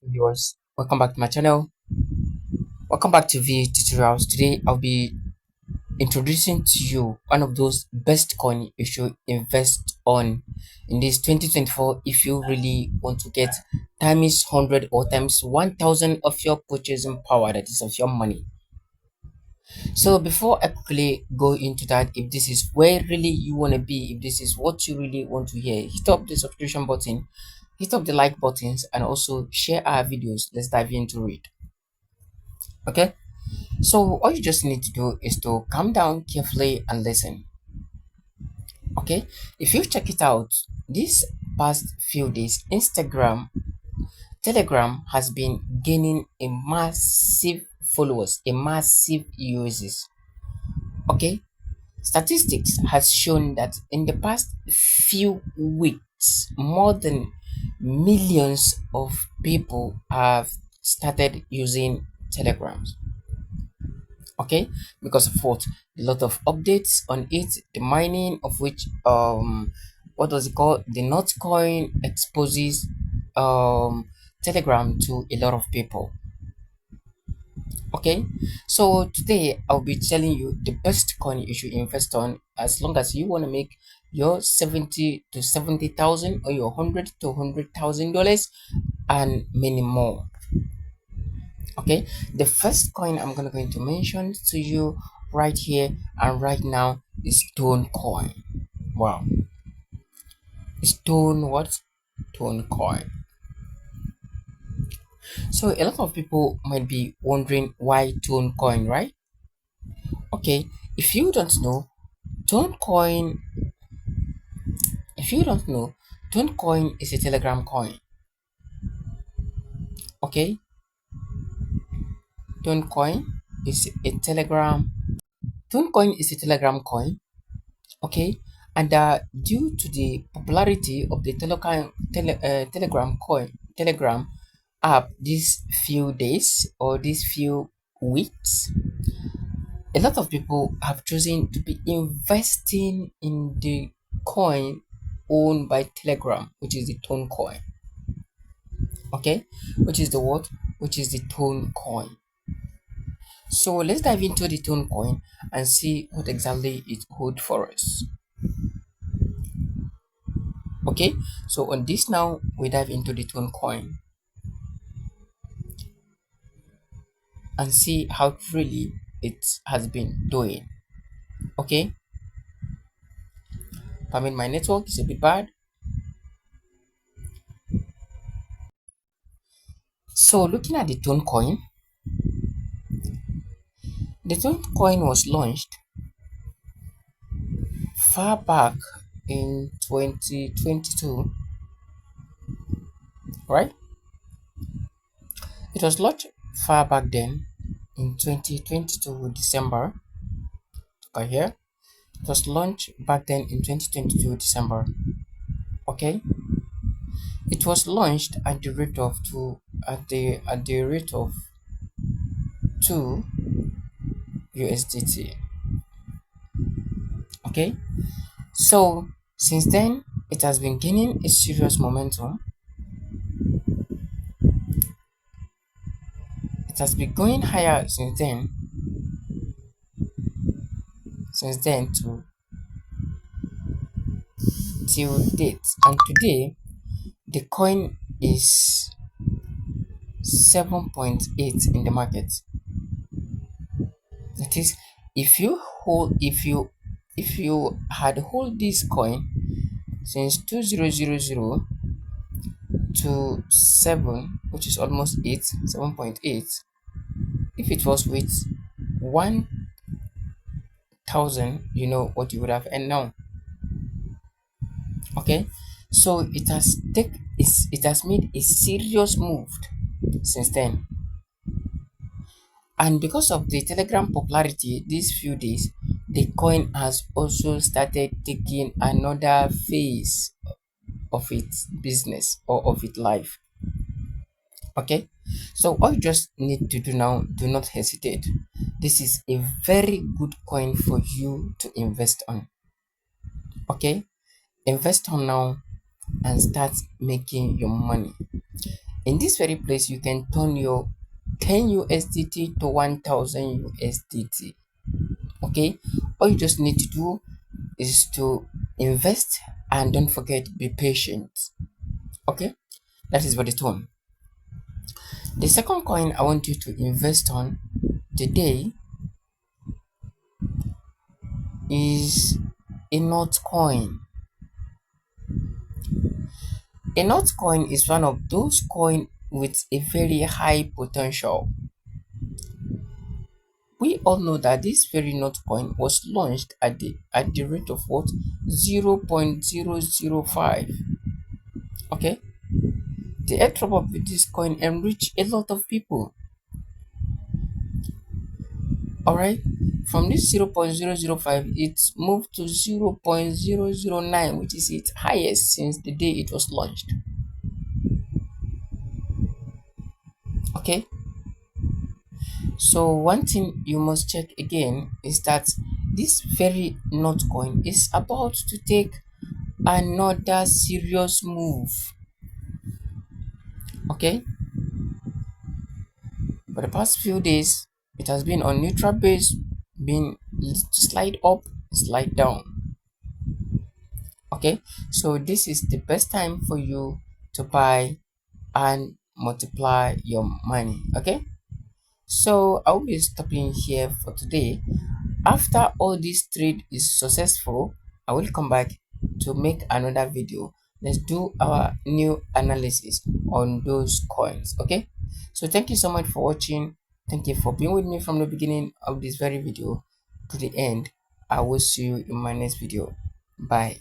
Viewers, welcome back to my channel. Welcome back to V tutorials. Today I'll be introducing to you one of those best coin you should invest on in this 2024 if you really want to get times 100 or times 1000 of your purchasing power, that is of your money. So before I quickly go into that, if this is where really you want to be, if this is what you really want to hear, hit up the subscription button, hit up the like buttons, and also share our videos. Let's dive into it. Okay, so all you just need to do is to calm down carefully and listen. Okay, if you check it out, these past few days, Telegram has been gaining a massive followers, a massive users. Okay, statistics has shown that in the past few weeks, more than millions of people have started using Telegrams. Okay, because of what, a lot of updates on it, the mining of which what does it called, the Notcoin exposes Telegram to a lot of people. Okay, so today I'll be telling you the best coin you should invest on as long as you want to make your 70 to 70,000 or your 100 to $100,000 and many more. Okay, the first coin I'm going to mention to you right here and right now is Tone Coin. Wow, Stone what? Tone Coin. So a lot of people might be wondering why Tone Coin, right? Okay, if you don't know, Tone Coin, if you don't know, Tone Coin is a Telegram coin. Okay, Tone Coin is a Telegram. Tone Coin is a Telegram coin. Okay, and due to the popularity of the Telegram app these few days or these few weeks, a lot of people have chosen to be investing in the coin owned by Telegram, which is the Tone Coin. Okay, which is the what? Which is the Tone Coin. So let's dive into the Tone Coin and see what exactly it holds for us. Okay, so on this now we dive into the Tone Coin and see how really it has been doing. Okay, I mean my network is a bit bad. So looking at the Tone Coin, the Tone Coin was launched far back in 2022, right? It was launched far back then in 2022 December. Okay, here it was launched back then in 2022 December. Okay, it was launched at the rate of two USDT. Okay, so since then it has been gaining a serious momentum. It has been going higher since then to till date, and today the coin is 7.8 in the market. That is, if you had hold this coin since 2000 to 7, which is almost 8, 7.8, if it was with 1,000, you know what you would have earned now. Okay, so it has made a serious move since then. And because of the Telegram popularity these few days, the coin has also started taking another phase of its business or of its life. Okay, so all you just need to do now, do not hesitate. This is a very good coin for you to invest on. Okay, invest on now and start making your money. In this very place, you can turn your 10 USDT to 1000 USDT. Okay, all you just need to do is to invest, and don't forget, be patient. Okay, that is for the one. The second coin I want you to invest on today is a note coin. A note coin is one of those coins with a very high potential. We all know that this very note coin was launched at the rate of what, 0.005. Okay, the airdrop of this coin enriched a lot of people. All right, from this 0.005, it's moved to 0.009, which is its highest since the day it was launched. Okay, so one thing you must check again is that this very note coin is about to take another serious move. Okay, for the past few days, it has been on neutral base, been slide up, slide down. Okay, so this is the best time for you to buy and multiply your money. Okay, so I'll be stopping here for today. After all this trade is successful, I will come back to make another video. Let's do our new analysis on those coins. Okay, so thank you so much for watching. Thank you for being with me from the beginning of this very video to the end. I will see you in my next video. Bye.